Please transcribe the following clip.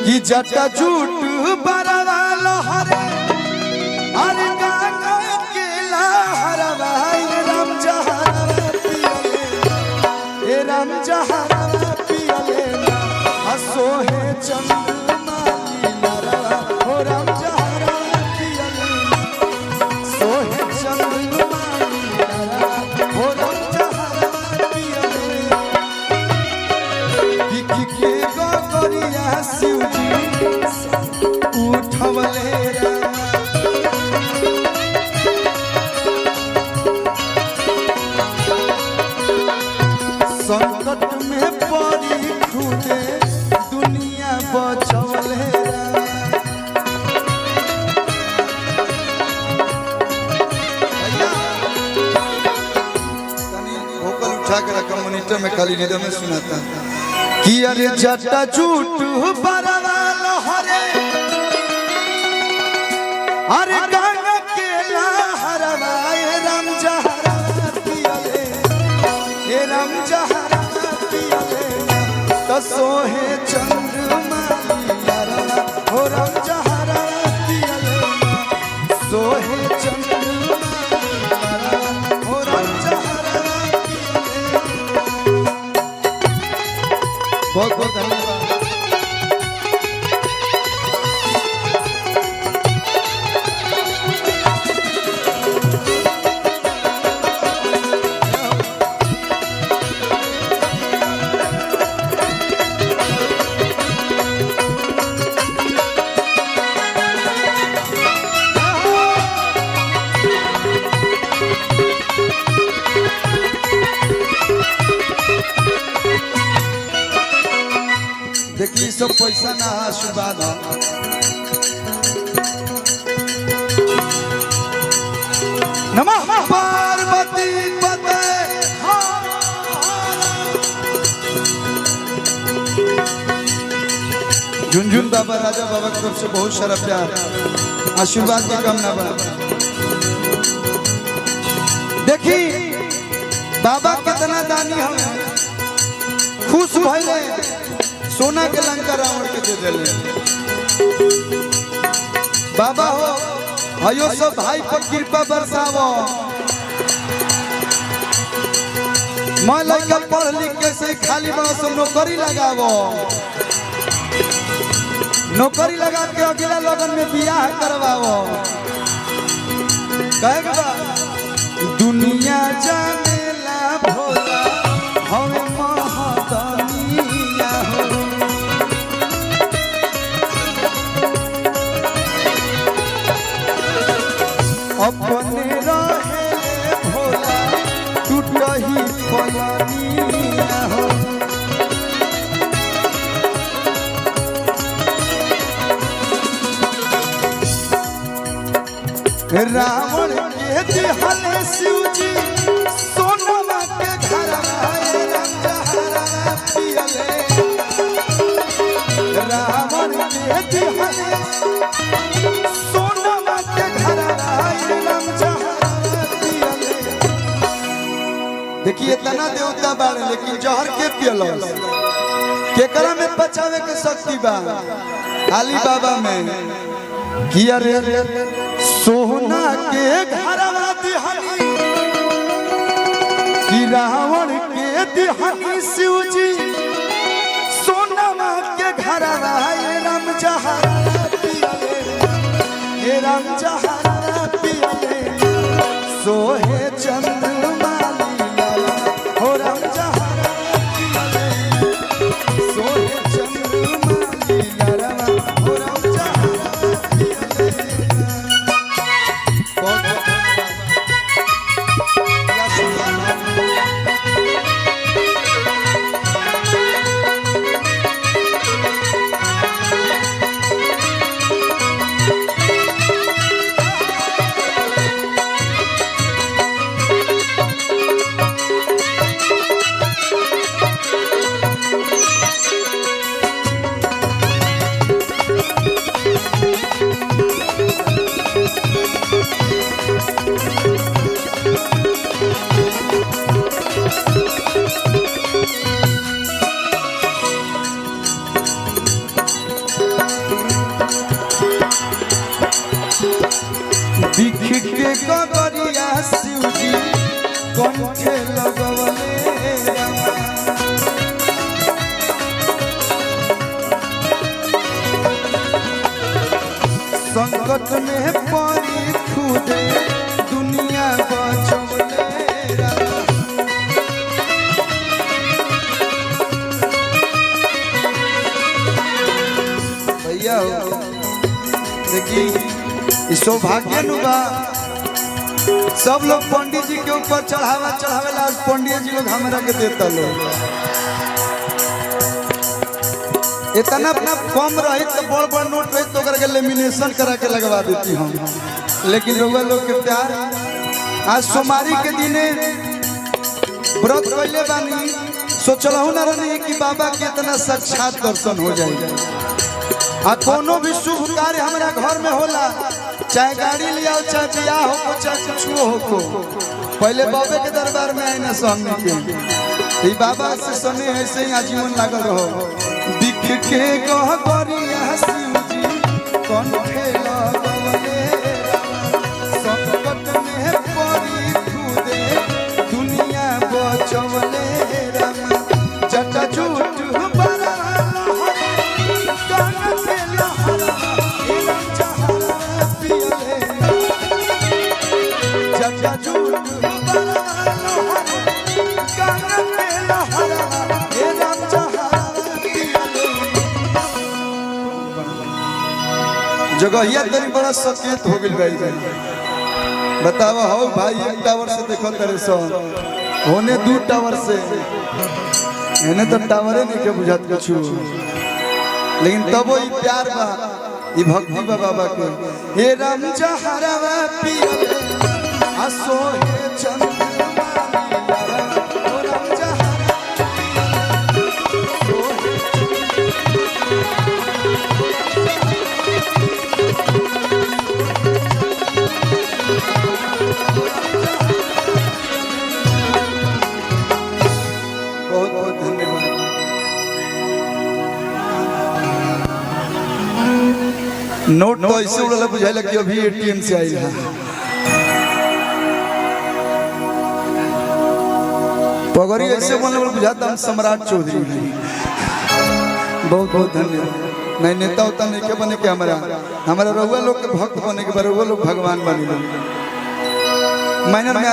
कि जटा झूठ बरवा लहरे अरे गंगा के लहरवा राम जहरवा पियले हे राम जहरवा पियले हसो है चंद्रमा लीलरवा हो राम जहरवा पियले सो है चंद्रमा लीलरवा हो राम जहरवा पियले दिखी के गोरिया शिवजी उठवले संकट में पड़ी खुदे दुनिया बचवले भोकल उठा के रखा मॉनिटर में खाली निदम में सुनाता कि अरे जटा झूठ बरवा लहरे अरे गंगा के लहरवा राम जहरवा पियले हे राम जहरवा पियले तसो है चंद्रमा लीलरवा हो राम जहरवा पियले सो है चंद्रमा लीलरवा हो राम जहरवा पियले। बहुत बहुत धन्यवाद। देखिए सब पैसा ना आशीर्वाद नमः पार्वती पते झुनझुन बाबा राजा बाबा की तरफ से बहुत सारा प्यार आशीर्वाद की कामना बा। देखी बाबा कितना दानी हमें खुश भइले सोना के लंका रावण के दे दिले बाबा हो भयो सब भाई पर कृपा बरसावो मैं लड़का पढ़ लिख के से खाली बड़ा सब नौकरी लगावो नौकरी लगा के अगला लगन में बियाह करवाओ कहेगा दुनिया जानेला भोला हमें महादानिया हो अपने रहे भोला टूटही पलनिया हो रावण के दिहले शिवजी सोनमा के घरवा राम जहरवा पियले रावण के दिहले सोनमा के घरवा राम जहरवा पियले। देखिए इतना देवता बाड़े लेकिन जहर के पियलो केकरा में बचावे के शक्ति बा अली बाबा में किया रे सोना के घरवा दिहनी कि रावण के दिहनी शिवजी सोनमा के घरवा राम जहरवा पियले हे राम जहरवा पियले सोहे चंद्रमा लीलरवा हो राम जहरवा पियले सोहे चंद्रमा लीलरवा हो राम जहरवा पियले। देखी सौभाग्य नुबा सब लोग पंडित जी के ऊपर चढ़ावेला। आज पंडित जी लोग हमरा के देता लोग इतना अपना कम रही तो बड़ बड़ नोट रही तो के लेमिनेशन करा के लगवा देती हम। लेकिन रउआ लोग के प्यार आज सोमवारी के दिने व्रत कैले बानी सोचलहु ना रही कि बाबा के इतना साक्षात दर्शन हो जाएगा। आ कोनो भी शुभ कार्य हमारा घर में होला, चाहे गाड़ी लिया चाहे बियाह हो चाहे कुछ हो, पहले बाबे के दरबार में आए ना सामने के बाबा से सने ऐसे ही आजीवन लागल रहो। दिख के कह करिया शिव जी कौन खेला गवले संकट में पड़ी खुदे दुनिया बचवले राम जटा झूठ बड़ा जगहिया तरी बड़ा सचेत हो गई भाई। बतावा हो भाई एक टावर से देखो तेरे सन होने 2 टावर से इन्हें तो टावरे नहीं के बुझात कुछ, लेकिन तब वो प्यार बा ये भक्ति बा बाबा के। हे राम जहरवा पियले असो हे चंद्रमा ओ राम जहरवा बहुत बहुत धन्यवाद। नोट तो ऐसे उड़ल बुझाइल कि अभी एटीएम से आई है। पगड़ी ऐसे बोलने बुझाता हम सम्राट चौधरी। बहुत बहुत धन्यवाद। नहीं नेता उता नहीं के बने के हमारा रउआ लोग के भक्त बने के रउआ लोग भगवान बने। माइनर में